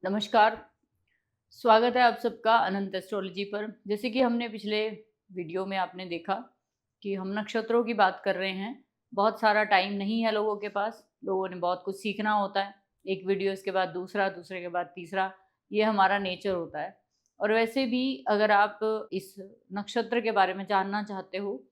नमस्कार, स्वागत है आप सबका अनंत एस्ट्रोलॉजी पर। जैसे कि हमने पिछले वीडियो में आपने देखा कि हम नक्षत्रों की बात कर रहे हैं। बहुत सारा टाइम नहीं है लोगों के पास, लोगों ने बहुत कुछ सीखना होता है। एक वीडियो इसके बाद दूसरा, दूसरे के बाद तीसरा, ये हमारा नेचर होता है। और वैसे भी अगर आप इस नक्षत्र के बारे में जानना चाहते हो,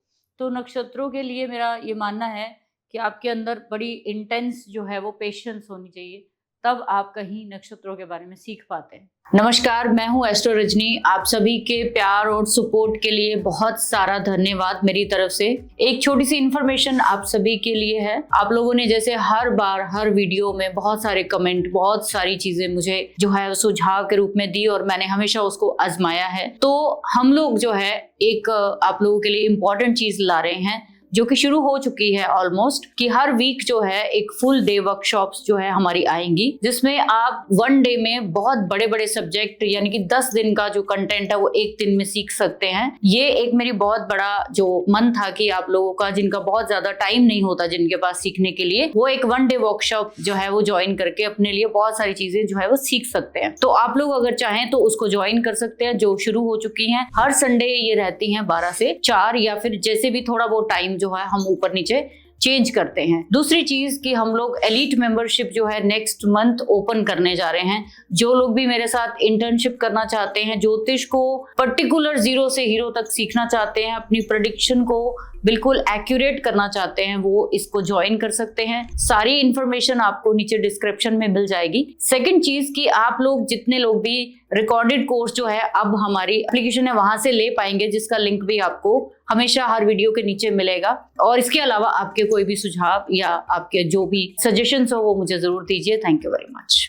तो नक्षत्रों के लिए मेरा ये मानना है कि आपके अंदर बड़ी इंटेंस जो है वो पेशेंस होनी चाहिए, तब आप कहीं नक्षत्रों के बारे में सीख पाते हैं। नमस्कार, मैं हूं एस्ट्रो रजनी। आप सभी के प्यार और सपोर्ट के लिए बहुत सारा धन्यवाद मेरी तरफ से। एक छोटी सी इन्फॉर्मेशन आप सभी के लिए है। आप लोगों ने जैसे हर बार हर वीडियो में बहुत सारे कमेंट, बहुत सारी चीजें मुझे जो है सुझाव के रूप में दी और मैंने हमेशा उसको आजमाया है। तो हम लोग जो है एक आप लोगों के लिए इम्पोर्टेंट चीज ला रहे हैं जो कि शुरू हो चुकी है ऑलमोस्ट, कि हर वीक जो है एक फुल डे वर्कशॉप्स जो है हमारी आएंगी, जिसमें आप वन डे में बहुत बड़े बड़े सब्जेक्ट यानी कि 10 दिन का जो कंटेंट है वो एक दिन में सीख सकते हैं। ये एक मेरी बहुत बड़ा जो मन था कि आप लोगों का जिनका बहुत ज्यादा टाइम नहीं होता जिनके पास सीखने के लिए, वो एक वन डे वर्कशॉप जो है वो ज्वाइन करके अपने लिए बहुत सारी चीजें जो है वो सीख सकते हैं। तो आप लोग अगर चाहें तो उसको ज्वाइन कर सकते हैं, जो शुरू हो चुकी है। हर संडे ये रहती है 12 से 4, या फिर जैसे भी थोड़ा वो टाइम जो है हम ऊपर नीचे चेंज करते हैं। दूसरी चीज कि हम लोग एलीट मेंबरशिप जो है नेक्स्ट मंथ ओपन करने जा रहे हैं। जो लोग भी मेरे साथ इंटर्नशिप करना चाहते हैं, ज्योतिष को पर्टिकुलर 0 से हीरो तक सीखना चाहते हैं, अपनी प्रेडिक्शन को बिल्कुल एक्यूरेट करना चाहते हैं, वो इसको ज्वाइन कर सकते हैं। सारी इंफॉर्मेशन आपको नीचे डिस्क्रिप्शन में मिल जाएगी। सेकंड चीज कि आप लोग जितने लोग भी रिकॉर्डेड कोर्स जो है अब हमारी एप्लीकेशन है वहां से ले पाएंगे, जिसका लिंक भी आपको हमेशा हर वीडियो के नीचे मिलेगा। और इसके अलावा आपके कोई भी सुझाव या आपके जो भी सजेशंस हो वो मुझे जरूर दीजिए। Thank you very much.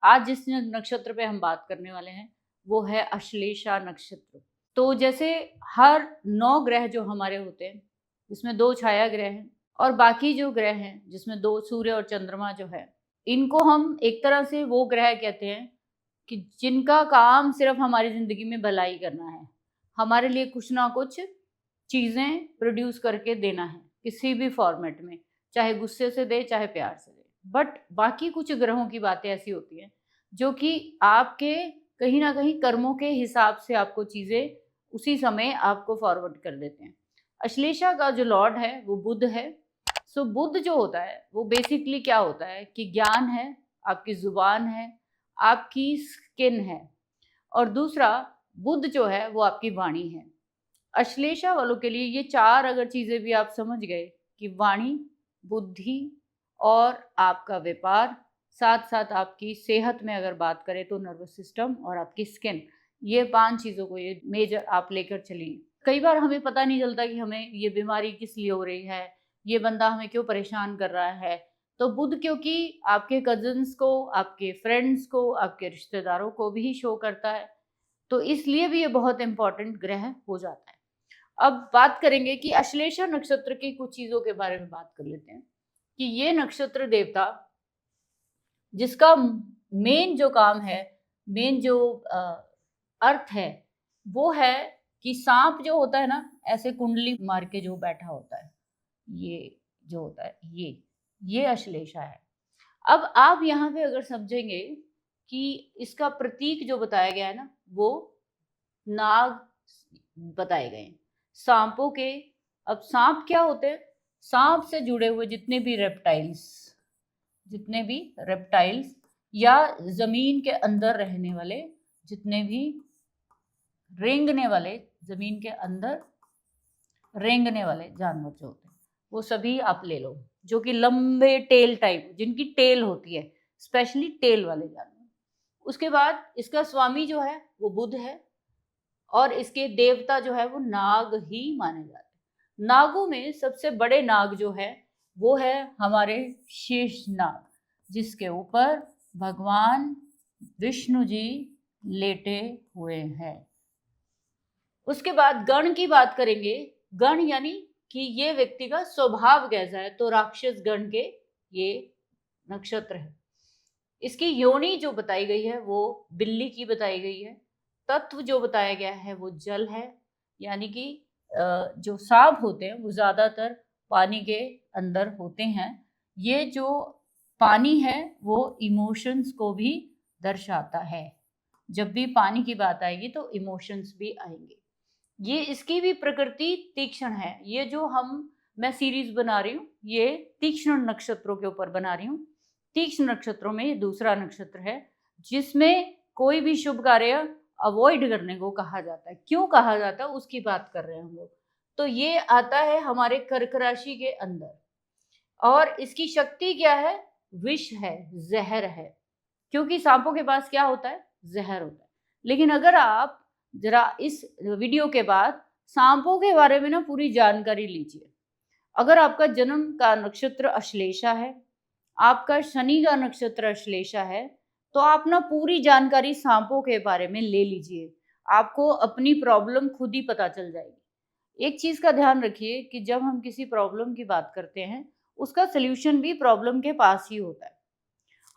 आज जिस नक्षत्र पे हम बात करने वाले हैं वो है अश्लेषा नक्षत्र। तो जैसे हर 9 ग्रह जो हमारे होते हैं, जिसमें 2 छाया ग्रह हैं और बाकी जो ग्रह हैं जिसमें 2 सूर्य और चंद्रमा जो है, इनको हम एक तरह से वो ग्रह कहते हैं कि जिनका काम सिर्फ हमारी जिंदगी में भलाई करना है, हमारे लिए कुछ ना कुछ चीजें प्रोड्यूस करके देना है किसी भी फॉर्मेट में, चाहे गुस्से से दे चाहे प्यार से दे। बट बाकी कुछ ग्रहों की बातें ऐसी होती हैं जो कि आपके कहीं ना कहीं कर्मों के हिसाब से आपको चीजें उसी समय आपको फॉरवर्ड कर देते हैं। अश्लेषा का जो लॉर्ड है वो बुध है। सो बुध जो होता है वो बेसिकली क्या होता है कि ज्ञान है, आपकी जुबान है, आपकी स्किन है, और दूसरा बुध जो है वो आपकी वाणी है। अश्लेषा वालों के लिए ये 4 अगर चीजें भी आप समझ गए कि वाणी, बुद्धि और आपका व्यापार, साथ साथ आपकी सेहत में अगर बात करें तो नर्वस सिस्टम और आपकी स्किन, ये 5 चीज़ों को ये मेजर आप लेकर चलिए। कई बार हमें पता नहीं चलता कि हमें ये बीमारी किस लिए हो रही है, ये बंदा हमें क्यों परेशान कर रहा है। तो बुध क्योंकि आपके कजन्स को, आपके फ्रेंड्स को, आपके रिश्तेदारों को भी शो करता है, तो इसलिए भी ये बहुत इंपॉर्टेंट ग्रह हो जाता है। अब बात करेंगे कि अश्लेषा नक्षत्र की कुछ चीजों के बारे में बात कर लेते हैं कि ये नक्षत्र देवता जिसका मेन जो काम है, मेन जो अर्थ है, वो है कि सांप जो होता है ना, ऐसे कुंडली मार के जो बैठा होता है, ये जो होता है ये अश्लेषा है। अब आप यहाँ पे अगर समझेंगे कि इसका प्रतीक जो बताया गया है ना, वो नाग बताए गए हैं, सांपों के। अब सांप क्या होते हैं? सांप से जुड़े हुए जितने भी रेप्टाइल्स या जमीन के अंदर रहने वाले जितने भी रेंगने वाले, जमीन के अंदर रेंगने वाले जानवर जो होते हैं, वो सभी आप ले लो, जो कि लंबे टेल टाइप, जिनकी टेल होती है, स्पेशली टेल वाले जानवर। उसके बाद इसका स्वामी जो है वो बुध है और इसके देवता जो है वो नाग ही माने जाते हैं। नागों में सबसे बड़े नाग जो है वो है हमारे शेष नाग, जिसके ऊपर भगवान विष्णु जी लेटे हुए हैं। उसके बाद गण की बात करेंगे। गण यानी कि ये व्यक्ति का स्वभाव कैसा है, तो राक्षस गण के ये नक्षत्र है। इसकी योनि जो बताई गई है वो बिल्ली की बताई गई है। तत्व जो बताया गया है वो जल है, यानी कि जो सांप होते हैं वो ज्यादातर पानी के अंदर होते हैं। ये जो पानी है वो इमोशंस को भी दर्शाता है। जब भी पानी की बात आएगी तो इमोशंस भी आएंगे। ये इसकी भी प्रकृति तीक्ष्ण है। ये जो मैं सीरीज बना रही हूँ ये तीक्ष्ण नक्षत्रों के ऊपर बना रही हूँ। तीक्ष्ण नक्षत्रों में ये दूसरा नक्षत्र है जिसमें कोई भी शुभ कार्य अवॉइड करने को कहा जाता है। क्यों कहा जाता है उसकी बात कर रहे हैं हम लोग। तो ये आता है हमारे कर्क राशि के अंदर और इसकी शक्ति क्या है? विष है, जहर है। क्योंकि सांपों के पास क्या होता है? जहर होता है। लेकिन अगर आप जरा इस वीडियो के बाद सांपों के बारे में ना पूरी जानकारी लीजिए। अगर आपका जन्म का नक्षत्र अश्लेषा है, आपका शनि का नक्षत्र अश्लेषा है, तो आप ना पूरी जानकारी सांपों के बारे में ले लीजिए। आपको अपनी प्रॉब्लम खुद ही पता चल जाएगी। एक चीज का ध्यान रखिए कि जब हम किसी प्रॉब्लम की बात करते हैं उसका सल्यूशन भी प्रॉब्लम के पास ही होता है।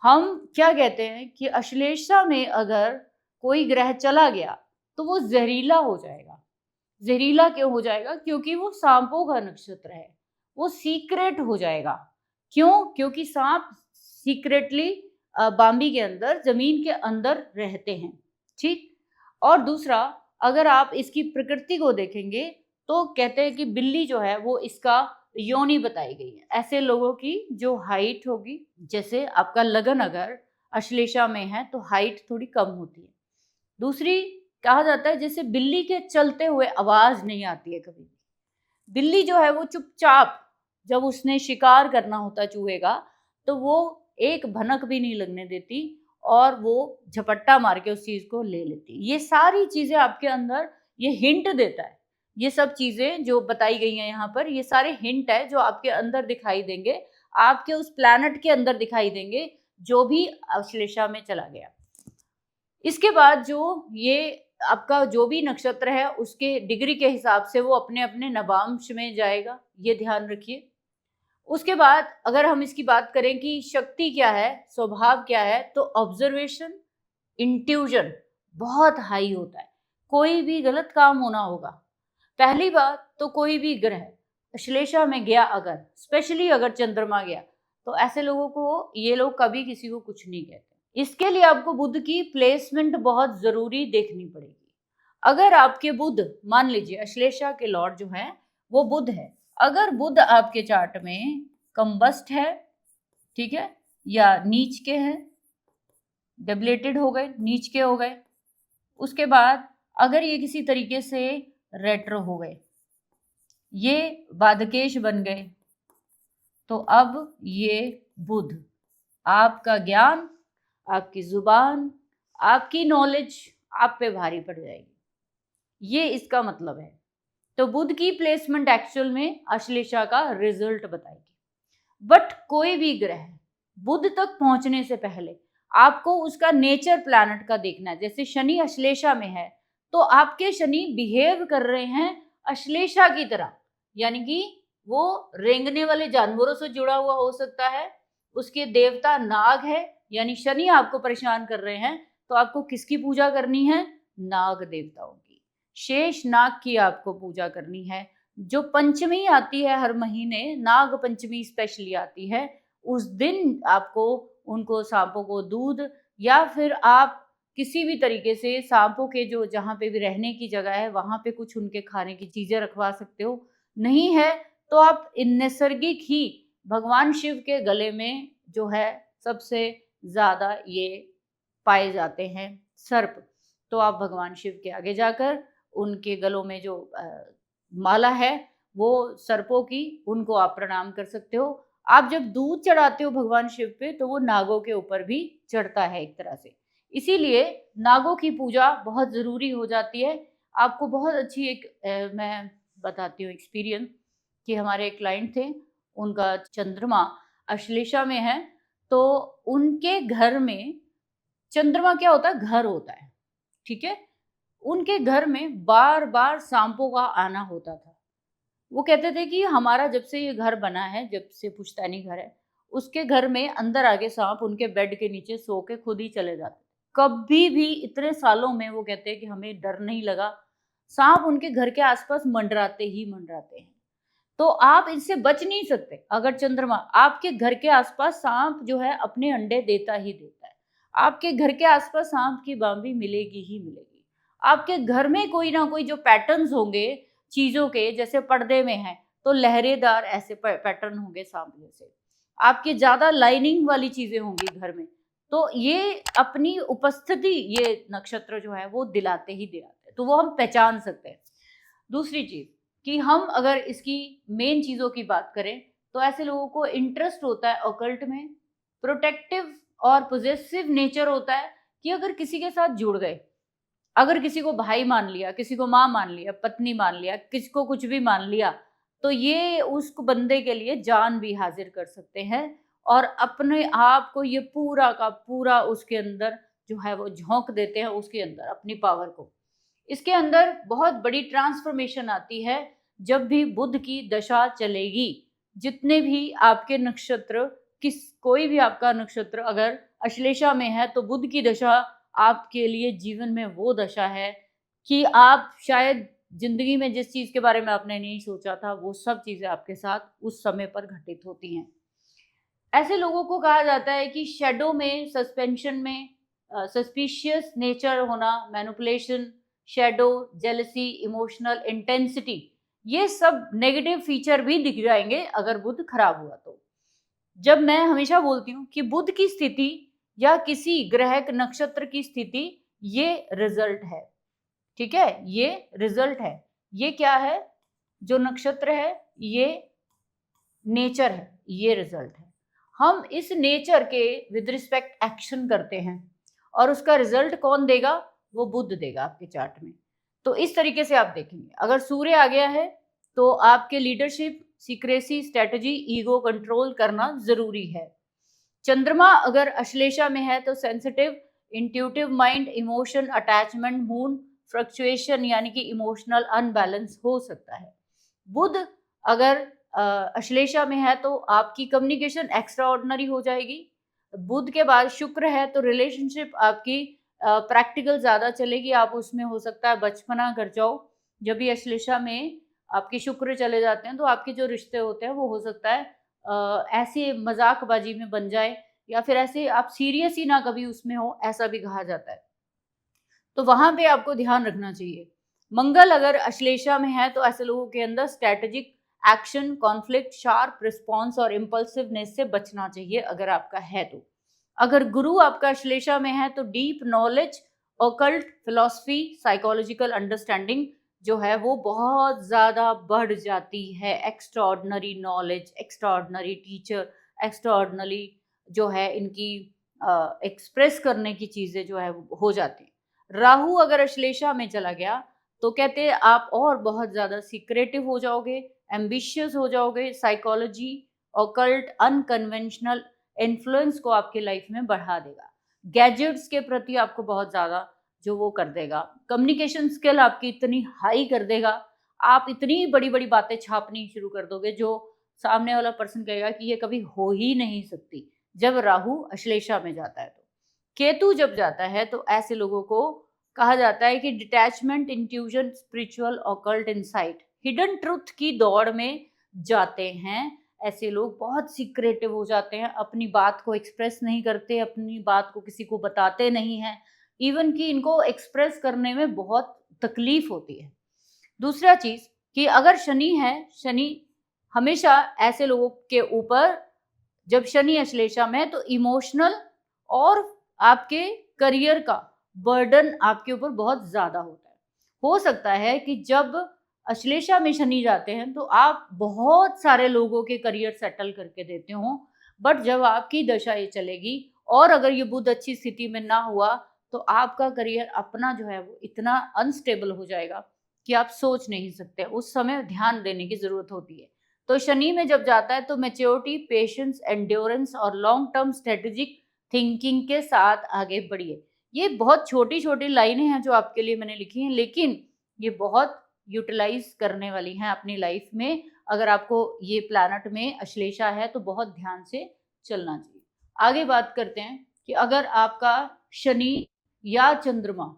हम क्या कहते हैं कि अश्लेषा में अगर कोई ग्रह चला गया तो वो जहरीला हो जाएगा। जहरीला क्यों हो जाएगा? क्योंकि वो सांपों का नक्षत्र है, वो सीक्रेट हो जाएगा। क्यों? क्योंकि सांप सीक्रेटली बाम्बी के अंदर, जमीन के अंदर रहते हैं। ठीक। और दूसरा, अगर आप इसकी प्रकृति को देखेंगे तो कहते हैं कि बिल्ली जो है वो इसका योनि बताई गई है। ऐसे लोगों की जो हाइट होगी, जैसे आपका लगन अगर अश्लेषा में है तो हाइट थोड़ी कम होती है। दूसरी, कहा जाता है जैसे बिल्ली के चलते हुए आवाज नहीं आती है कभी भी। बिल्ली जो है वो चुपचाप, जब उसने शिकार करना होता चूहे का तो वो एक भनक भी नहीं लगने देती और वो झपट्टा मार के उस चीज को ले लेती। ये सारी चीजें आपके अंदर ये हिंट देता है। ये सब चीजें जो बताई गई हैं यहाँ पर, ये सारे हिंट है जो आपके अंदर दिखाई देंगे, आपके उस प्लैनेट के अंदर दिखाई देंगे जो भी अश्लेषा में चला गया। इसके बाद जो ये आपका जो भी नक्षत्र है उसके डिग्री के हिसाब से वो अपने अपने नवांश में जाएगा, ये ध्यान रखिए। उसके बाद अगर हम इसकी बात करें कि शक्ति क्या है, स्वभाव क्या है, तो ऑब्जर्वेशन, इंट्यूजन बहुत हाई होता है। कोई भी गलत काम होना होगा। पहली बात तो कोई भी ग्रह अश्लेषा में गया अगर, स्पेशली अगर चंद्रमा गया, तो ऐसे लोगों को ये लोग कभी किसी को कुछ नहीं कहते। इसके लिए आपको बुध की प्लेसमेंट बहुत जरूरी देखनी पड़ेगी। अगर आपके बुध, मान लीजिए अश्लेषा के लॉर्ड जो है वो बुध है, अगर बुध आपके चार्ट में कंबस्ट है, ठीक है, या नीच के हैं, डेबिलेटेड हो गए, नीच के हो गए, उसके बाद अगर ये किसी तरीके से रेट्रो हो गए, ये बाधकेश बन गए, तो अब ये बुध आपका ज्ञान, आपकी जुबान, आपकी नॉलेज आप पे भारी पड़ जाएगी। ये इसका मतलब है। तो बुध की प्लेसमेंट एक्चुअल में अश्लेषा का रिजल्ट बताएगी। बट कोई भी ग्रह बुध तक पहुंचने से पहले आपको उसका नेचर प्लैनेट का देखना है। जैसे शनि अश्लेषा में है तो आपके शनि बिहेव कर रहे हैं अश्लेषा की तरह, यानी कि वो रेंगने वाले जानवरों से जुड़ा हुआ हो सकता है, उसके देवता नाग है, यानी शनि आपको परेशान कर रहे हैं, तो आपको किसकी पूजा करनी है? नाग देवताओं की, शेष नाग की आपको पूजा करनी है। जो पंचमी आती है हर महीने, नाग पंचमी स्पेशली आती है, उस दिन आपको उनको सांपों को दूध या फिर आप किसी भी तरीके से सांपों के जो जहाँ पे भी रहने की जगह है वहां पे कुछ उनके खाने की चीजें रखवा सकते हो। नहीं है तो आप नैसर्गिक ही भगवान शिव के गले में जो है सबसे ज्यादा ये पाए जाते हैं सर्प, तो आप भगवान शिव के आगे जाकर उनके गलों में जो माला है वो सर्पों की, उनको आप प्रणाम कर सकते हो। आप जब दूध चढ़ाते हो भगवान शिव पे तो वो नागों के ऊपर भी चढ़ता है एक तरह से, इसीलिए नागों की पूजा बहुत ज़रूरी हो जाती है। आपको बहुत अच्छी एक मैं बताती हूँ एक्सपीरियंस कि हमारे एक क्लाइंट थे, उनका चंद्रमा अश्लेषा में है, तो उनके घर में चंद्रमा क्या होता है? घर होता है, ठीक है। उनके घर में बार बार सांपों का आना होता था। वो कहते थे कि हमारा जब से ये घर बना है, जब से पुश्तैनी घर है, उसके घर में अंदर आके सांप उनके बेड के नीचे सो के खुद ही चले जाते। कभी भी इतने सालों में वो कहते हैं कि हमें डर नहीं लगा। सांप उनके घर के आसपास मंडराते ही मंडराते हैं। तो आप इनसे बच नहीं सकते। अगर चंद्रमा आपके घर के आसपास, सांप जो है अपने अंडे देता ही देता है, आपके घर के आसपास सांप की बांबी मिलेगी ही मिलेगी। आपके घर में कोई ना कोई जो पैटर्न्स होंगे चीजों के, जैसे पर्दे में है तो लहरेदार ऐसे पैटर्न होंगे सांप जैसे, आपके ज्यादा लाइनिंग वाली चीजें होंगी घर में, तो ये अपनी उपस्थिति ये नक्षत्र जो है वो दिलाते ही दिलाते हैं, तो वो हम पहचान सकते हैं। दूसरी चीज कि हम अगर इसकी मेन चीजों की बात करें तो ऐसे लोगों को इंटरेस्ट होता है ऑकल्ट में, प्रोटेक्टिव और पोजेसिव नेचर होता है कि अगर किसी के साथ जुड़ गए, अगर किसी को भाई मान लिया, किसी को माँ मान लिया, पत्नी मान लिया, किसी को कुछ भी मान लिया, तो ये उस बंदे के लिए जान भी हाजिर कर सकते हैं और अपने आप को ये पूरा का पूरा उसके अंदर जो है वो झोंक देते हैं, उसके अंदर अपनी पावर को। इसके अंदर बहुत बड़ी ट्रांसफॉर्मेशन आती है जब भी बुध की दशा चलेगी। जितने भी आपके नक्षत्र, कोई भी आपका नक्षत्र अगर अश्लेषा में है तो बुध की दशा आपके लिए जीवन में वो दशा है कि आप शायद जिंदगी में जिस चीज के बारे में आपने नहीं सोचा था वो सब चीजें आपके साथ उस समय पर घटित होती हैं। ऐसे लोगों को कहा जाता है कि शेडो में, सस्पेंशन में सस्पिशियस नेचर होना, manipulation, shadow, jealousy, emotional intensity, ये सब नेगेटिव फीचर भी दिख जाएंगे अगर बुध खराब हुआ तो। जब मैं हमेशा बोलती हूँ कि बुध की स्थिति या किसी ग्रह नक्षत्र की स्थिति ये रिजल्ट है, ठीक है, ये रिजल्ट है। ये क्या है? जो नक्षत्र है ये नेचर है, ये रिजल्ट है। हम इस नेचर के विद रिस्पेक्ट एक्शन करते हैं और उसका रिजल्ट कौन देगा? वो बुध देगा आपके चार्ट में। तो इस तरीके से आप देखेंगे, अगर सूर्य आ गया है तो आपके leadership, secrecy, strategy, ego control करना जरूरी है। चंद्रमा अगर अश्लेषा में है तो sensitive, intuitive mind, emotion, attachment, mood fluctuation यानी कि इमोशनल अनबैलेंस हो सकता है। बुध अगर अश्लेषा में है तो आपकी कम्युनिकेशन एक्स्ट्रा ऑर्डिनरी हो जाएगी। बुध के बाद शुक्र है तो रिलेशनशिप आपकी प्रैक्टिकल ज्यादा चलेगी, आप उसमें हो सकता है बचपना कर जाओ। जब भी अश्लेषा में आपके शुक्र चले जाते हैं तो आपके जो रिश्ते होते हैं वो हो सकता है ऐसे मजाकबाजी में बन जाए या फिर ऐसे आप सीरियस ही ना कभी उसमें हो, ऐसा भी कहा जाता है। तो वहां पे आपको ध्यान रखना चाहिए। मंगल अगर अश्लेषा में है तो ऐसे लोगों के अंदर strategic action, conflict, sharp response और इम्पल्सिवनेस से बचना चाहिए अगर आपका है तो। अगर गुरु आपका अश्लेषा में है तो deep knowledge, occult, philosophy, psychological understanding जो है वो बहुत ज्यादा बढ़ जाती है। Extra ordinary knowledge, extra ordinary teacher, extra ordinary जो है इनकी एक्सप्रेस करने की चीजें जो है हो जाती। राहु अगर अश्लेषा में चला गया तो कहते हैं आप और बहुत ज्यादा सीक्रेटिव हो जाओगे, एम्बिशियस हो जाओगे, साइकोलॉजी, ऑकल्ट, अनकन्वेंशनल इन्फ्लुएंस को आपके लाइफ में बढ़ा देगा। गैजेट्स के प्रति आपको बहुत ज्यादा जो वो कर देगा, कम्युनिकेशन स्किल आपकी इतनी हाई कर देगा, आप इतनी बड़ी बड़ी बातें छापनी शुरू कर दोगे जो सामने वाला पर्सन कहेगा कि ये कभी हो ही नहीं सकती, जब राहु अश्लेषा में जाता है। तो केतु जब जाता है तो ऐसे लोगों को कहा जाता है कि detachment, intuition, spiritual, occult insight, hidden truth की दौड़ में जाते हैं। ऐसे लोग बहुत सीक्रेटिव हो जाते हैं, अपनी बात को एक्सप्रेस नहीं करते, अपनी बात को किसी को बताते नहीं हैं, इवन कि इनको एक्सप्रेस करने में बहुत तकलीफ होती है। दूसरा चीज कि अगर शनि है, शनि हमेशा ऐसे लोगों के ऊपर, जब शनि अश्लेषा में है तो इमोशनल और आपके करियर का बर्डन आपके ऊपर बहुत ज्यादा होता है। हो सकता है कि जब अश्लेषा में शनि जाते हैं तो आप बहुत सारे लोगों के करियर सेटल करके देते हो, बट जब आपकी दशा ये चलेगी और अगर ये बुध अच्छी स्थिति में ना हुआ तो आपका करियर अपना जो है वो इतना अनस्टेबल हो जाएगा कि आप सोच नहीं सकते। उस समय ध्यान देने की जरूरत होती है। तो शनि में जब जाता है तो मैच्योरिटी, पेशेंस, एंड्योरेंस और लॉन्ग टर्म स्ट्रेटेजिक थिंकिंग के साथ आगे बढ़िए। ये बहुत छोटी छोटी लाइनें हैं जो आपके लिए मैंने लिखी हैं, लेकिन ये बहुत यूटिलाइज करने वाली हैं अपनी लाइफ में। अगर आपको ये प्लैनेट में अश्लेषा है तो बहुत ध्यान से चलना चाहिए। आगे बात करते हैं कि अगर आपका शनि या चंद्रमा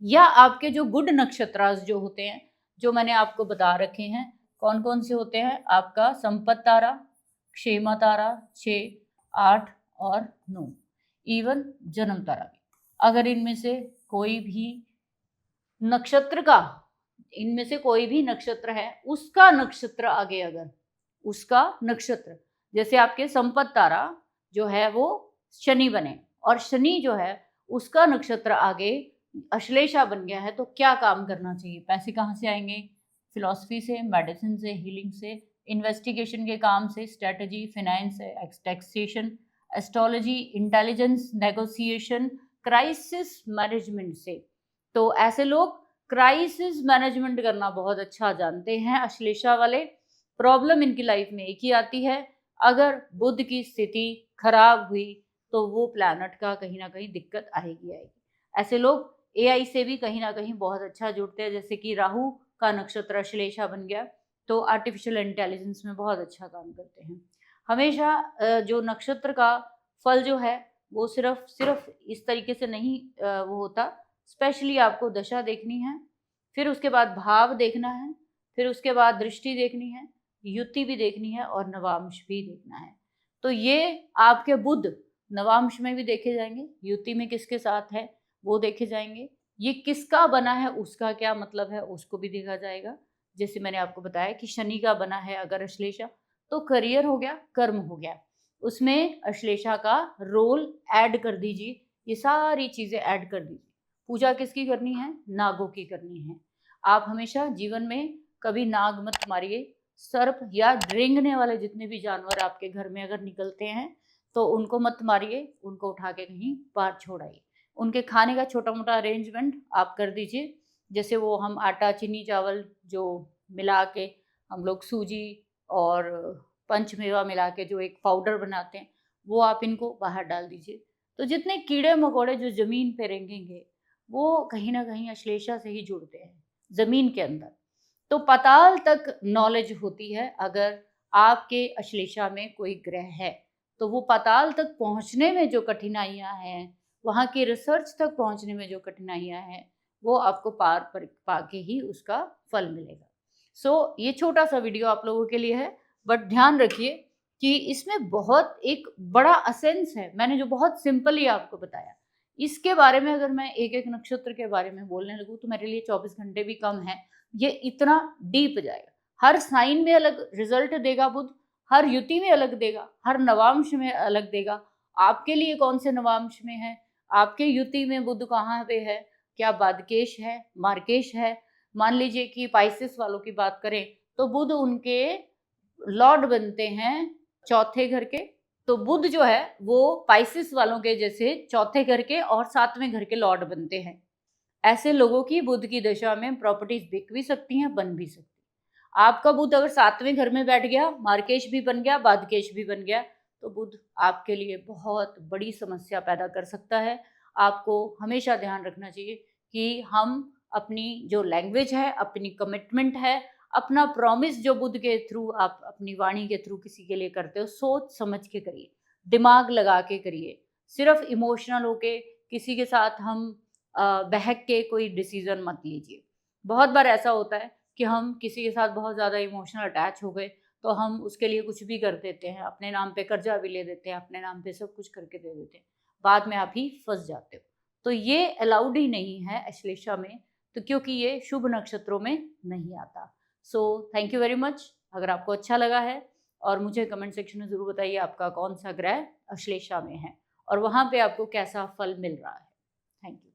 या आपके जो गुड नक्षत्रास जो होते हैं, जो मैंने आपको बता रखे हैं, कौन कौन से होते हैं? आपका संपत तारा, क्षेमा तारा 6, 8 और 9, इवन जन्म तारा भी। अगर इनमें से कोई भी नक्षत्र का, इनमें से कोई भी नक्षत्र है, उसका नक्षत्र आगे, अगर उसका नक्षत्र, जैसे आपके संपत तारा जो है वो शनि बने और शनि जो है उसका नक्षत्र आगे अश्लेषा बन गया है, तो क्या काम करना चाहिए? पैसे कहाँ से आएंगे? फिलॉसफी से, मेडिसिन से, हीलिंग से, इन्वेस्टिगेशन के काम से, strategy, finance, taxation, astrology, intelligence, negotiation, crisis management से। तो ऐसे लोग क्राइसिस मैनेजमेंट करना बहुत अच्छा जानते हैं अश्लेषा वाले। प्रॉब्लम इनकी लाइफ में एक ही आती है, अगर बुध की स्थिति खराब हुई तो वो प्लैनेट का कहीं ना कहीं दिक्कत आएगी आएगी। ऐसे लोग एआई से भी कहीं ना कहीं बहुत अच्छा जुड़ते हैं, जैसे कि राहु का नक्षत्र अश्लेषा बन गया तो आर्टिफिशियल इंटेलिजेंस में बहुत अच्छा काम करते हैं। हमेशा जो नक्षत्र का फल जो है वो सिर्फ इस तरीके से नहीं वो होता। स्पेशली आपको दशा देखनी है, फिर उसके बाद भाव देखना है, फिर उसके बाद दृष्टि देखनी है, युति भी देखनी है और नवांश भी देखना है। तो ये आपके बुध नवांश में भी देखे जाएंगे, युति में किसके साथ है वो देखे जाएंगे, ये किसका बना है उसका क्या मतलब है उसको भी देखा जाएगा। जैसे मैंने आपको बताया कि शनि का बना है अगर अश्लेषा, तो करियर हो गया, कर्म हो गया, उसमें अश्लेषा का रोल ऐड कर दीजिए, ये सारी चीजें ऐड कर दीजिए। पूजा किसकी करनी है? नागों की करनी है। आप हमेशा जीवन में कभी नाग मत मारिए, सर्प या रेंगने वाले जितने भी जानवर आपके घर में अगर निकलते हैं तो उनको मत मारिए, उनको उठा के कहीं बाहर छोड़ाइए। उनके खाने का छोटा मोटा अरेंजमेंट आप कर दीजिए, जैसे वो हम आटा, चीनी, चावल जो मिला के हम लोग सूजी और पंचमेवा मिला के जो एक पाउडर बनाते हैं वो आप इनको बाहर डाल दीजिए। तो जितने कीड़े मकोड़े जो जमीन पे रेंगेंगे वो कहीं ना कहीं अश्लेषा से ही जुड़ते हैं जमीन के अंदर। तो पाताल तक नॉलेज होती है, अगर आपके अश्लेषा में कोई ग्रह है तो वो पाताल तक पहुंचने में जो कठिनाइयां हैं, वहाँ की रिसर्च तक पहुंचने में जो कठिनाइयां हैं, वो आपको पार पाके ही उसका फल मिलेगा। सो ये छोटा सा वीडियो आप लोगों के लिए है, बट ध्यान रखिए कि इसमें बहुत एक बड़ा असेंस है। मैंने जो बहुत सिंपली आपको बताया, इसके बारे में अगर मैं एक एक नक्षत्र के बारे में बोलने लगूँ तो मेरे लिए 24 घंटे भी कम है। ये इतना डीप जाएगा, हर साइन में अलग रिजल्ट देगा बुध, हर युति में अलग देगा, हर नवांश में अलग देगा। आपके लिए कौन से नवांश में है, आपके युति में बुध कहाँ पे है, क्या बादकेश है, मार्केश है। मान लीजिए कि पाइसेस वालों की बात करें तो बुध उनके लॉर्ड बनते हैं चौथे घर के, तो बुध जो है वो पाइसेस वालों के जैसे चौथे घर के और 7वें घर के लॉर्ड बनते हैं। ऐसे लोगों की बुध की दशा में प्रॉपर्टीज बिक भी सकती हैं, बन भी सकती है। आपका बुध अगर 7वें घर में बैठ गया, मार्केश भी बन गया, बादकेश भी बन गया, तो बुध आपके लिए बहुत बड़ी समस्या पैदा कर सकता है। आपको हमेशा ध्यान रखना चाहिए कि हम अपनी जो लैंग्वेज है, अपनी कमिटमेंट है, अपना प्रॉमिस जो बुध के थ्रू आप अपनी वाणी के थ्रू किसी के लिए करते हो, सोच समझ के करिए, दिमाग लगा के करिए। सिर्फ इमोशनल होके किसी के साथ हम बहक के कोई डिसीजन मत लीजिए। बहुत बार ऐसा होता है कि हम किसी के साथ बहुत ज़्यादा इमोशनल अटैच हो गए तो हम उसके लिए कुछ भी कर देते हैं, अपने नाम पे कर्जा भी ले देते हैं, अपने नाम पे सब कुछ करके दे देते हैं, बाद में आप ही फंस जाते हो। तो ये अलाउड ही नहीं है अश्लेषा में, तो क्योंकि ये शुभ नक्षत्रों में नहीं आता। So thank you very much. अगर आपको अच्छा लगा है और मुझे कमेंट सेक्शन में ज़रूर बताइए आपका कौन सा ग्रह अश्लेषा में है और वहाँ पे आपको कैसा फल मिल रहा है। Thank you.